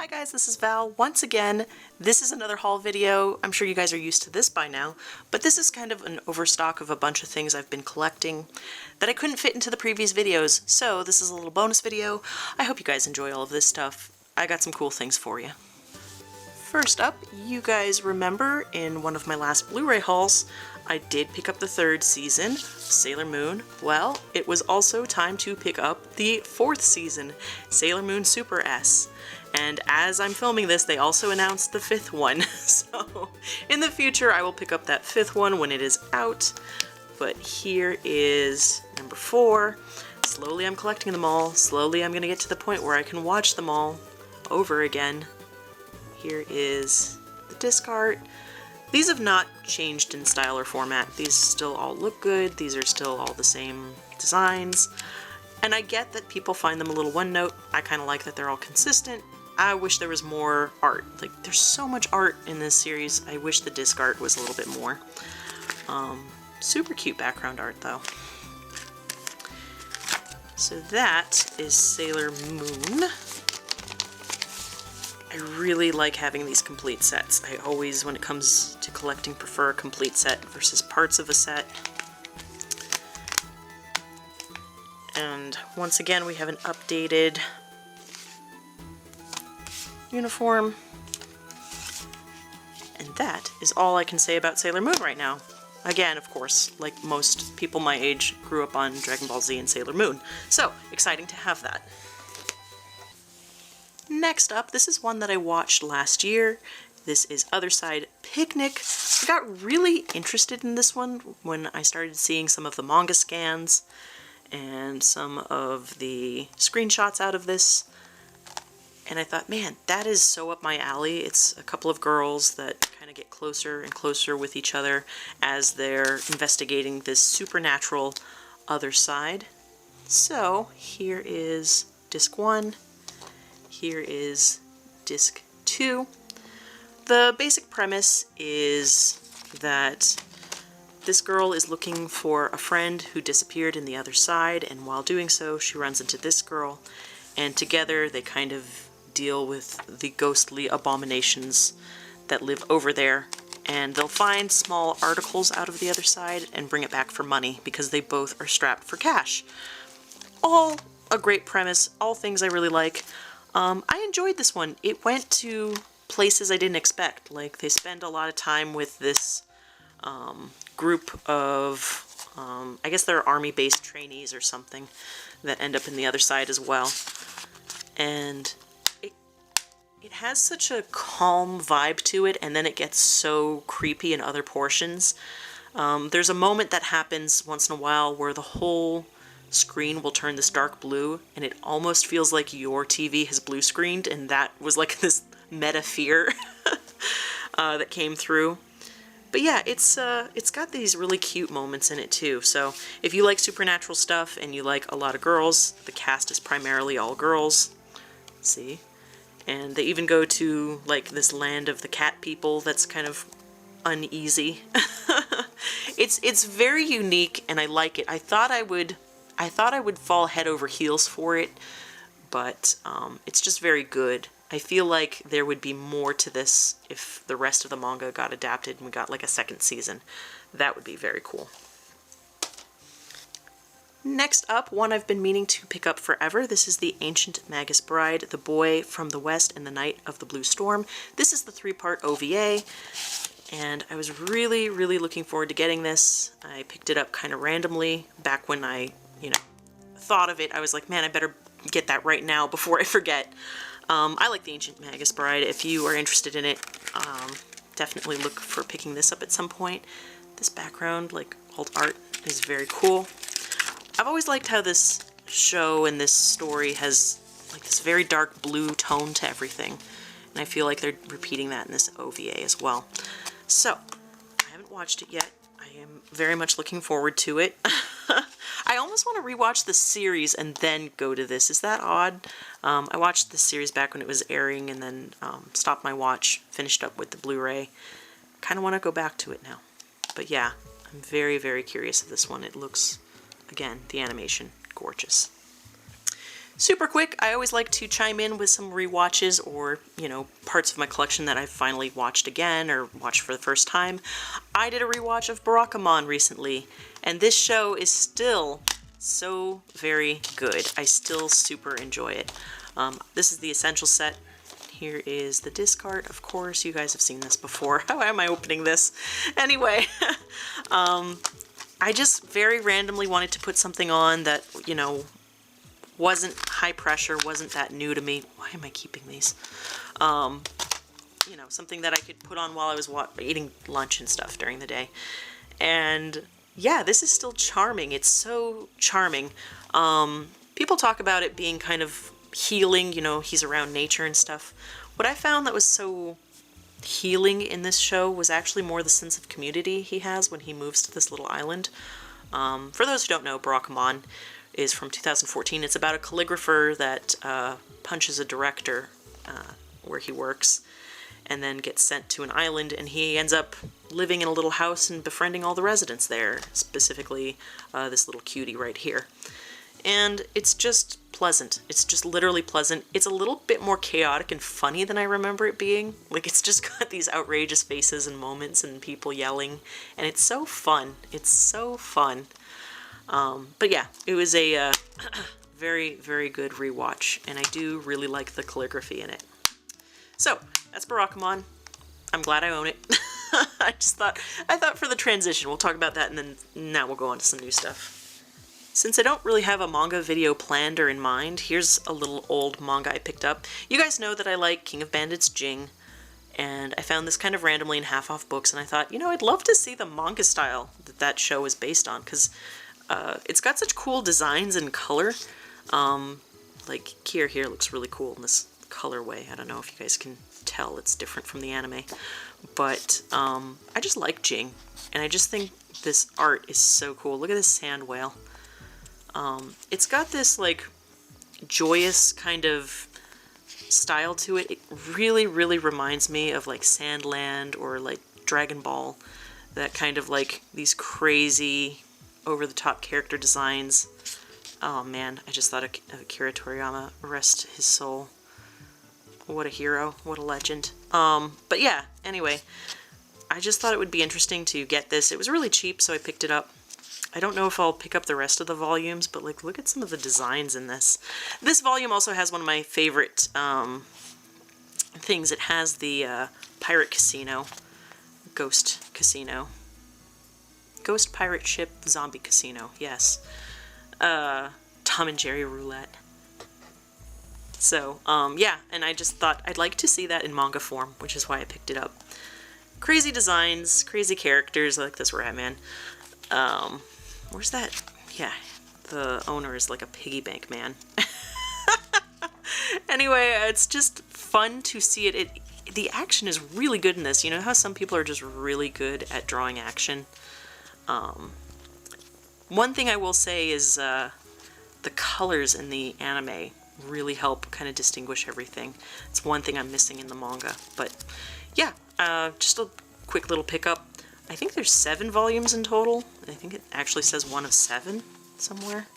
Hi guys, this is Val. Once again, this is another haul video. I'm sure you guys are used to this by now, but this is kind of an overstock of a bunch of things I've been collecting that I couldn't fit into the previous videos, so this is a little bonus video. I hope you guys enjoy all of this stuff. I got some cool things for you. First up, you guys remember in one of my last Blu-ray hauls, I did pick up the third season, Sailor Moon. Well, it was also time to pick up the fourth season, Sailor Moon Super S. And as I'm filming this, they also announced the fifth one. So in the future, I will pick up that fifth one when it is out. But here is number 4. Slowly I'm collecting them all. Slowly I'm going to get to the point where I can watch them all over again. Here is the disc art. These have not changed in style or format. These still all look good. These are still all the same designs. And I get that people find them a little one note. I kind of like that they're all consistent. I wish there was more art. Like, there's so much art in this series. I wish the disc art was a little bit more. Super cute background art, though. So that is Sailor Moon. I really like having these complete sets. I always, when it comes to collecting, prefer a complete set versus parts of a set. And once again, we have an updated uniform. And that is all I can say about Sailor Moon right now. Again, of course, like most people my age, grew up on Dragon Ball Z and Sailor Moon. So, exciting to have that. Next up, this is one that I watched last year. This is Other Side Picnic. I got really interested in this one when I started seeing some of the manga scans and some of the screenshots out of this. And I thought, man, that is so up my alley. It's a couple of girls that kind of get closer and closer with each other as they're investigating this supernatural other side. So here is disc 1. Here is disc 2. The basic premise is that this girl is looking for a friend who disappeared in the other side, and while doing so, she runs into this girl, and together they kind of deal with the ghostly abominations that live over there, and they'll find small articles out of the other side and bring it back for money because they both are strapped for cash. All a great premise, all things I really like. I enjoyed this one. It went to places I didn't expect. Like, they spend a lot of time with this group of, I guess they're army-based trainees or something that end up in the other side as well. And it has such a calm vibe to it, and then it gets so creepy in other portions. There's a moment that happens once in a while where the whole screen will turn this dark blue, and it almost feels like your TV has blue screened, and that was like this meta fear that came through. But yeah, it's got these really cute moments in it too. So if you like supernatural stuff and you like a lot of girls, the cast is primarily all girls. See? And they even go to like this land of the cat people that's kind of uneasy. It's very unique, and I like it. I thought I would fall head over heels for it, but it's just very good. I feel like there would be more to this if the rest of the manga got adapted and we got like a second season. That would be very cool. Next up, one I've been meaning to pick up forever. This is the Ancient Magus Bride, The Boy from the West and the Night of the Blue Storm. This is the 3-part OVA. And I was really, really looking forward to getting this. I picked it up kind of randomly back when I, thought of it. I was like, man, I better get that right now before I forget. I like the Ancient Magus Bride. If you are interested in it, definitely look for picking this up at some point. This background, like, alt art, is very cool. I've always liked how this show and this story has, like, this very dark blue tone to everything. And I feel like they're repeating that in this OVA as well. So, I haven't watched it yet. I am very much looking forward to it. I almost want to rewatch the series and then go to this. Is that odd? I watched the series back when it was airing and then stopped my watch, finished up with the Blu-ray. Kind of want to go back to it now. But yeah, I'm very, very curious of this one. It looks, again, the animation, gorgeous. Super quick, I always like to chime in with some rewatches or, parts of my collection that I've finally watched again or watched for the first time. I did a rewatch of Barakamon recently, and this show is still so very good. I still super enjoy it. This is the essential set. Here is the disc art. Of course, you guys have seen this before. How am I opening this? Anyway, I just very randomly wanted to put something on that, wasn't high pressure, wasn't that new to me. Why am I keeping these? Something that I could put on while I was eating lunch and stuff during the day. And yeah, this is still charming. It's so charming. People talk about it being kind of healing, he's around nature and stuff. What I found that was so healing in this show was actually more the sense of community he has when he moves to this little island. For those who don't know, Barakamon is from 2014. It's about a calligrapher that punches a director where he works and then gets sent to an island, and he ends up living in a little house and befriending all the residents there, specifically this little cutie right here. And it's just pleasant. It's just literally pleasant. It's a little bit more chaotic and funny than I remember it being. Like, it's just got these outrageous faces and moments and people yelling, and it's so fun. It's so fun. But yeah, it was a very, very good rewatch, and I do really like the calligraphy in it. So, that's Barakamon. I'm glad I own it. I thought for the transition, we'll talk about that, and then now we'll go on to some new stuff. Since I don't really have a manga video planned or in mind, here's a little old manga I picked up. You guys know that I like King of Bandits Jing, and I found this kind of randomly in half-off books, and I thought, I'd love to see the manga style that show is based on, because it's got such cool designs and color. Like, Kier here looks really cool in this colorway. I don't know if you guys can tell, it's different from the anime. But I just like Jing, and I just think this art is so cool. Look at this sand whale. It's got this, like, joyous kind of style to it. It really, really reminds me of, like, Sandland or, like, Dragon Ball. That kind of, like, these crazy, over-the-top character designs. Oh, man, I just thought of Akira Toriyama. Rest his soul. What a hero. What a legend. But yeah, anyway, I just thought it would be interesting to get this. It was really cheap, so I picked it up. I don't know if I'll pick up the rest of the volumes, but like, look at some of the designs in this. This volume also has one of my favorite things. It has the pirate casino, ghost casino, ghost pirate ship zombie casino. Yes, Tom and Jerry roulette. So yeah, and I just thought I'd like to see that in manga form, which is why I picked it up. Crazy designs, crazy characters. I like this rat man. Where's that? Yeah, the owner is like a piggy bank man. Anyway, it's just fun to see it. The action is really good in this. You know how some people are just really good at drawing action? One thing I will say is the colors in the anime really help kind of distinguish everything. It's one thing I'm missing in the manga. But yeah, just a quick little pickup. I think there's 7 volumes in total. I think it actually says 1 of 7 somewhere.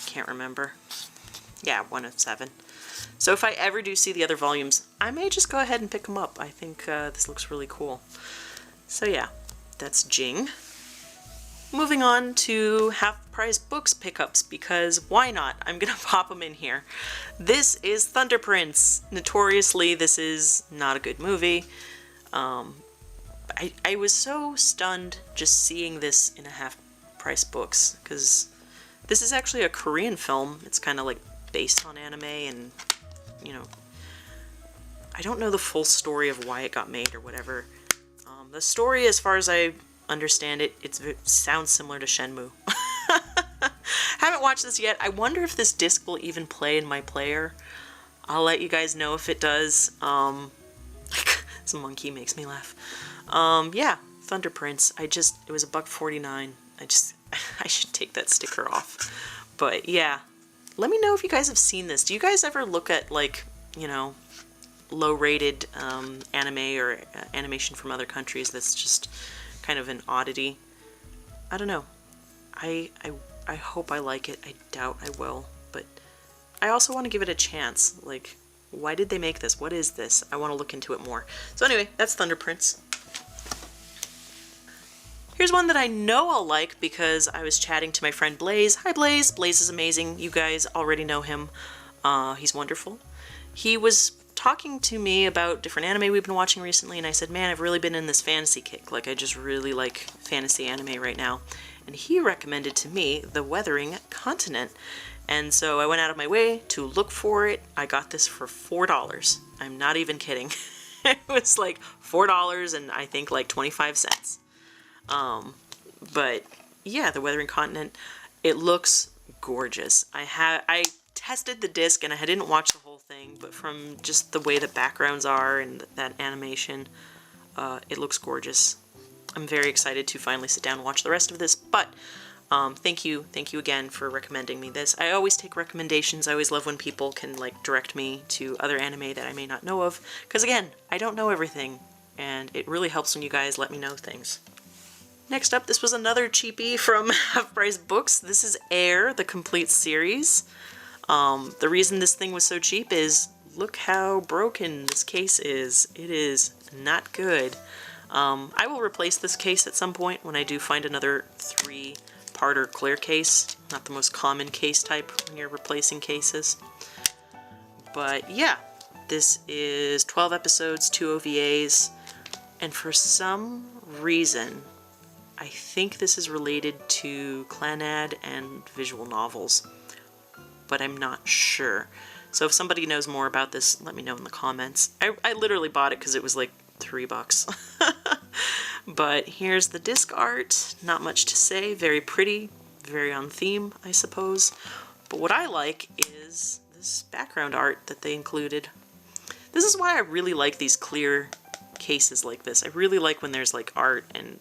Can't remember. Yeah, 1 of 7. So if I ever do see the other volumes, I may just go ahead and pick them up. I think this looks really cool. So yeah, that's Jing. Moving on to half-price books pickups, because why not? I'm gonna pop them in here. This is Thunder Prince. Notoriously, this is not a good movie. I was so stunned just seeing this in a half-price books, because this is actually a Korean film. It's kind of like based on anime, and I don't know the full story of why it got made or whatever. The story, as far as I understand it, it sounds similar to Shenmue. Haven't watched this yet. I wonder if this disc will even play in my player. I'll let you guys know if it does. This monkey makes me laugh. Yeah, Thunder Prince. It was $1.49. I should take that sticker off. But yeah, let me know if you guys have seen this. Do you guys ever look at, like, low-rated anime or animation from other countries that's just kind of an oddity? I don't know. I hope I like it. I doubt I will, but I also want to give it a chance. Like, why did they make this? What is this? I want to look into it more. So anyway, that's Thunder Prince. Here's one that I know I'll like because I was chatting to my friend Blaze. Hi Blaze! Blaze is amazing. You guys already know him. He's wonderful. He was talking to me about different anime we've been watching recently, and I said, man, I've really been in this fantasy kick. Like, I just really like fantasy anime right now. And he recommended to me The Weathering Continent. And so I went out of my way to look for it. I got this for $4. I'm not even kidding. It was like $4 and I think like 25 cents. But yeah, The Weathering Continent, it looks gorgeous. I tested the disc and I didn't watch the whole thing, but from just the way the backgrounds are and that animation, it looks gorgeous. I'm very excited to finally sit down and watch the rest of this, but thank you again for recommending me this. I always take recommendations. I always love when people can like direct me to other anime that I may not know of, because again, I don't know everything, and it really helps when you guys let me know things. Next up, this was another cheapie from Half Price Books. This is Air, the complete series. The reason this thing was so cheap is look how broken this case is. It is not good. I will replace this case at some point when I do find another 3-parter clear case. Not the most common case type when you're replacing cases. But yeah, this is 12 episodes, 2 OVAs, and for some reason, I think this is related to Clannad and visual novels, but I'm not sure. So if somebody knows more about this, let me know in the comments. I literally bought it because it was like $3. But here's the disc art. Not much to say. Very pretty. Very on theme, I suppose. But what I like is this background art that they included. This is why I really like these clear cases like this. I really like when there's like art and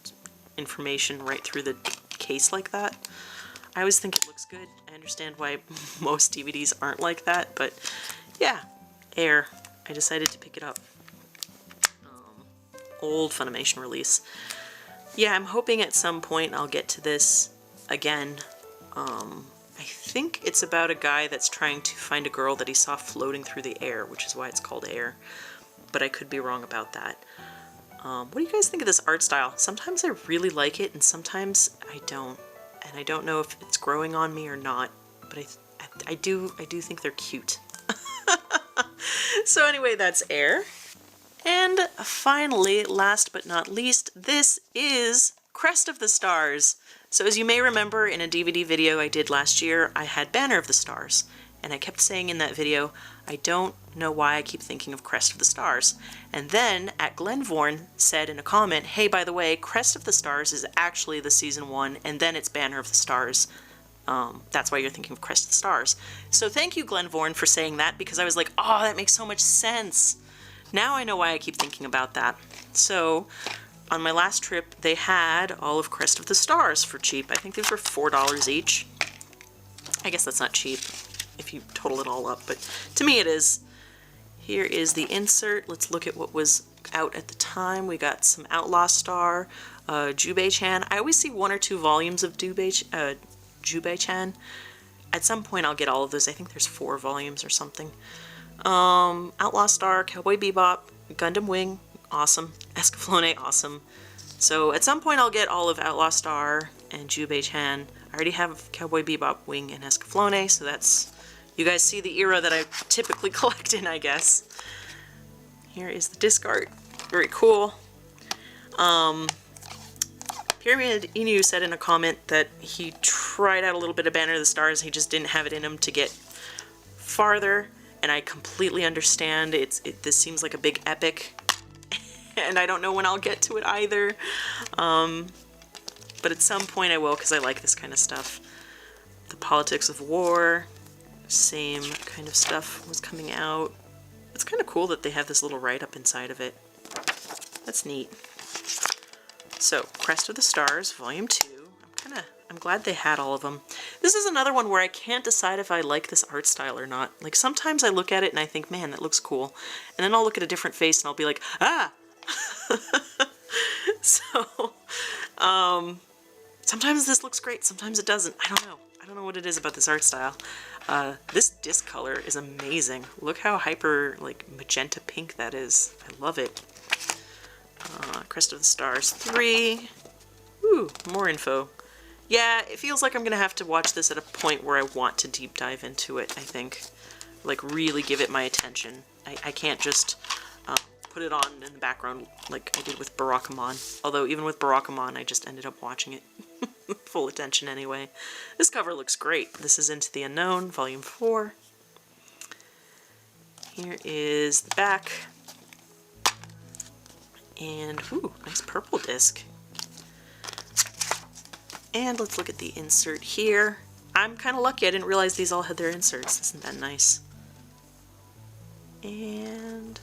information right through the case like that. I always think it looks good. I understand why most DVDs aren't like that, but yeah, Air. I decided to pick it up. Old Funimation release. Yeah, I'm hoping at some point I'll get to this again. I think it's about a guy that's trying to find a girl that he saw floating through the air, which is why it's called Air, but I could be wrong about that. What do you guys think of this art style? Sometimes I really like it, and sometimes I don't. And I don't know if it's growing on me or not, but I do think they're cute. So anyway, that's Air. And finally, last but not least, this is Crest of the Stars. So as you may remember in a DVD video I did last year, I had Banner of the Stars. And I kept saying in that video, I don't know why I keep thinking of Crest of the Stars. And then at Glenvorn said in a comment, hey, by the way, Crest of the Stars is actually the season 1, and then it's Banner of the Stars. That's why you're thinking of Crest of the Stars. So thank you, Glenvorn, for saying that, because I was like, oh, that makes so much sense. Now I know why I keep thinking about that. So on my last trip, they had all of Crest of the Stars for cheap. I think these were $4 each. I guess that's not cheap if you total it all up, but to me it is. Here is the insert. Let's look at what was out at the time. We got some Outlaw Star, Jubei-chan. I always see 1 or 2 volumes of Jubei-chan. At some point I'll get all of those. I think there's 4 volumes or something. Outlaw Star, Cowboy Bebop, Gundam Wing, awesome. Escaflowne, awesome. So at some point I'll get all of Outlaw Star and Jubei-chan. I already have Cowboy Bebop, Wing, and Escaflowne, so that's... You guys see the era that I typically collect in, I guess. Here is the disc art. Very cool. Pyramid Inu said in a comment that he tried out a little bit of Banner of the Stars, he just didn't have it in him to get farther, and I completely understand. This seems like a big epic, and I don't know when I'll get to it either. But at some point I will, because I like this kind of stuff. The Politics of War, same kind of stuff was coming out. It's kind of cool that they have this little write-up inside of it. That's neat. So, Crest of the Stars, Volume 2. I'm glad they had all of them. This is another one where I can't decide if I like this art style or not. Like, sometimes I look at it and I think, man, that looks cool. And then I'll look at a different face and I'll be like, ah! So, sometimes this looks great, sometimes it doesn't. I don't know. I don't know what it is about this art style. This disc color is amazing. Look how hyper, like, magenta pink that is. I love it. Crest of the Stars 3. Ooh, more info. Yeah, it feels like I'm gonna have to watch this at a point where I want to deep dive into it, I think. Like, really give it my attention. I can't just put it on in the background like I did with Barakamon. Although, even with Barakamon, I just ended up watching it full attention anyway. This cover looks great. This is Into the Unknown, Volume 4. Here is the back. And, ooh, nice purple disc. And let's look at the insert here. I'm kind of lucky, I didn't realize these all had their inserts. Isn't that nice? And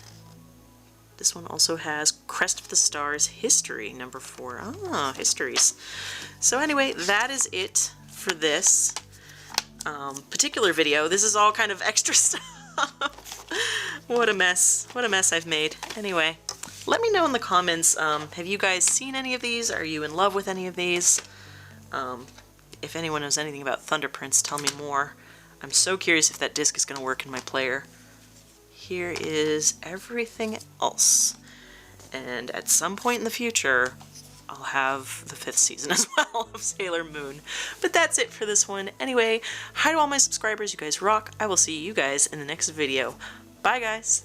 this one also has Crest of the Stars History, number 4. Ah, histories. So anyway, that is it for this particular video. This is all kind of extra stuff. What a mess. What a mess I've made. Anyway, let me know in the comments, have you guys seen any of these? Are you in love with any of these? If anyone knows anything about Thunderprints, tell me more. I'm so curious if that disc is going to work in my player. Here is everything else. And at some point in the future, I'll have the 5th season as well of Sailor Moon. But that's it for this one. Anyway, hi to all my subscribers. You guys rock. I will see you guys in the next video. Bye, guys.